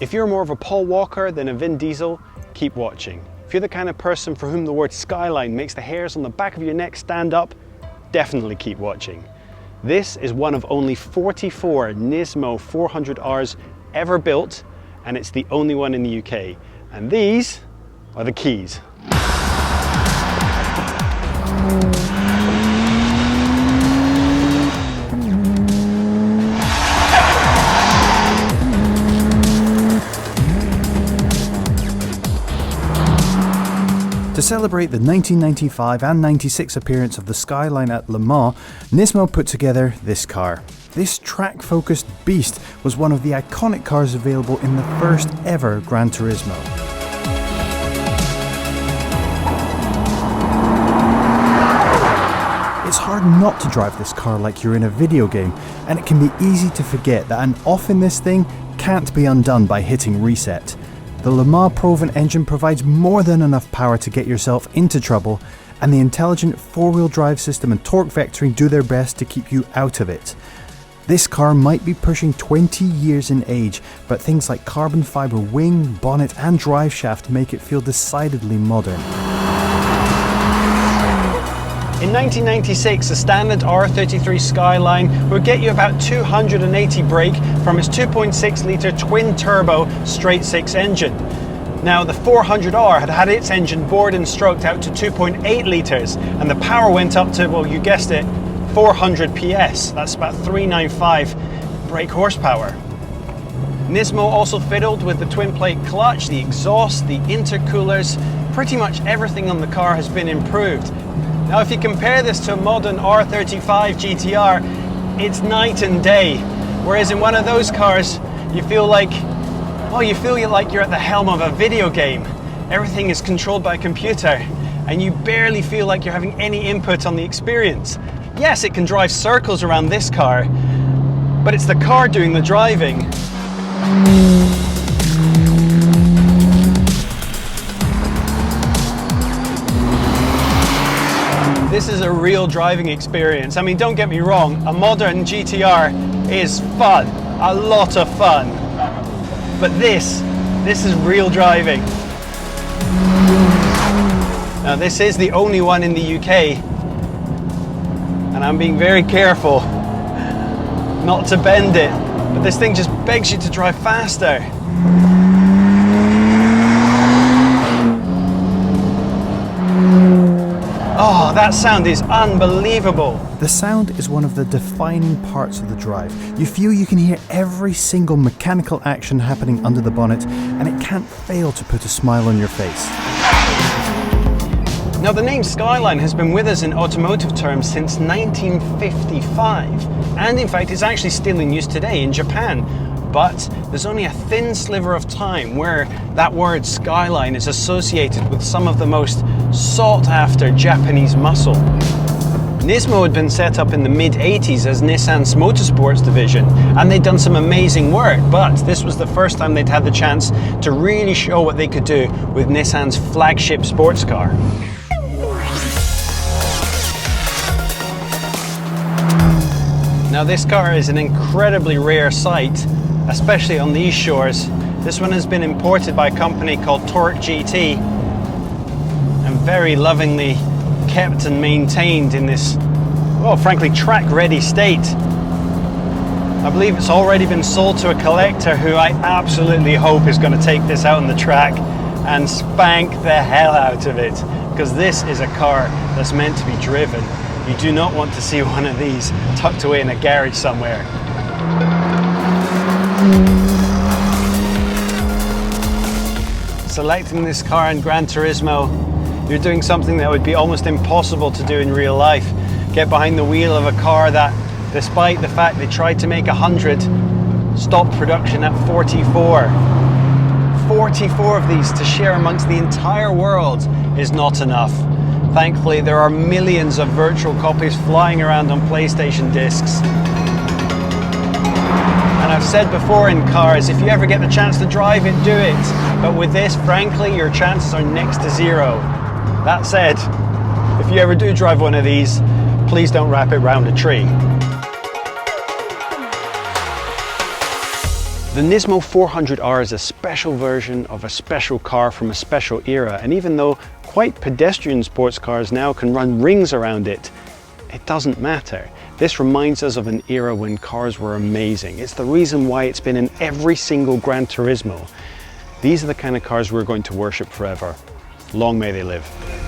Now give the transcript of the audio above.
If you're more of a Paul Walker than a Vin Diesel, keep watching. If you're the kind of person for whom the word Skyline makes the hairs on the back of your neck stand up, definitely keep watching. This is one of only 44 Nismo 400Rs ever built, and it's the only one in the UK. And these are the keys. To celebrate the 1995 and 96 appearance of the Skyline at Le Mans, Nismo put together this car. This track-focused beast was one of the iconic cars available in the first ever Gran Turismo. It's hard not to drive this car like you're in a video game, and it can be easy to forget that an off in this thing can't be undone by hitting reset. The Le Mans Proven engine provides more than enough power to get yourself into trouble, and the intelligent four-wheel drive system and torque vectoring do their best to keep you out of it. This car might be pushing 20 years in age, but things like carbon fibre wing, bonnet and drive shaft make it feel decidedly modern. In 1996, a standard R33 Skyline would get you about 280 brake from its 2.6 litre twin-turbo straight-six engine. Now, the 400R had had its engine bored and stroked out to 2.8 litres, and the power went up to, well, you guessed it, 400 PS. That's about 395 brake horsepower. Nismo also fiddled with the twin-plate clutch, the exhaust, the intercoolers. Pretty much everything on the car has been improved. Now, if you compare this to a modern R35 GTR, it's night and day. Whereas in one of those cars, you feel like you're at the helm of a video game. Everything is controlled by a computer, and you barely feel like you're having any input on the experience. Yes, it can drive circles around this car, but it's the car doing the driving. This is a real driving experience. I mean, don't get me wrong, a modern GTR is fun, a lot of fun. But this is real driving. Now, this is the only one in the UK, and I'm being very careful not to bend it, but this thing just begs you to drive faster. Oh, that sound is unbelievable. The sound is one of the defining parts of the drive. You feel you can hear every single mechanical action happening under the bonnet, and it can't fail to put a smile on your face. Now, the name Skyline has been with us in automotive terms since 1955, and in fact it's actually still in use today in Japan. But there's only a thin sliver of time where that word Skyline is associated with some of the most sought-after Japanese muscle. Nismo had been set up in the mid-80s as Nissan's motorsports division, and they'd done some amazing work, but this was the first time they'd had the chance to really show what they could do with Nissan's flagship sports car. Now, this car is an incredibly rare sight, especially on these shores. This one has been imported by a company called Torque GT and very lovingly kept and maintained in this, well, frankly, track-ready state. I believe it's already been sold to a collector who I absolutely hope is going to take this out on the track and spank the hell out of it, because this is a car that's meant to be driven. You do not want to see one of these tucked away in a garage somewhere. Selecting this car in Gran Turismo, you're doing something that would be almost impossible to do in real life. Get behind the wheel of a car that, despite the fact they tried to make 100, stopped production at 44. 44 of these to share amongst the entire world is not enough. Thankfully, there are millions of virtual copies flying around on PlayStation discs. And I've said before in cars, if you ever get the chance to drive it, do it. But with this, frankly, your chances are next to zero. That said, if you ever do drive one of these, please don't wrap it round a tree. The Nismo 400R is a special version of a special car from a special era, and even though quite pedestrian sports cars now can run rings around it, it doesn't matter. This reminds us of an era when cars were amazing. It's the reason why it's been in every single Gran Turismo. These are the kind of cars we're going to worship forever. Long may they live.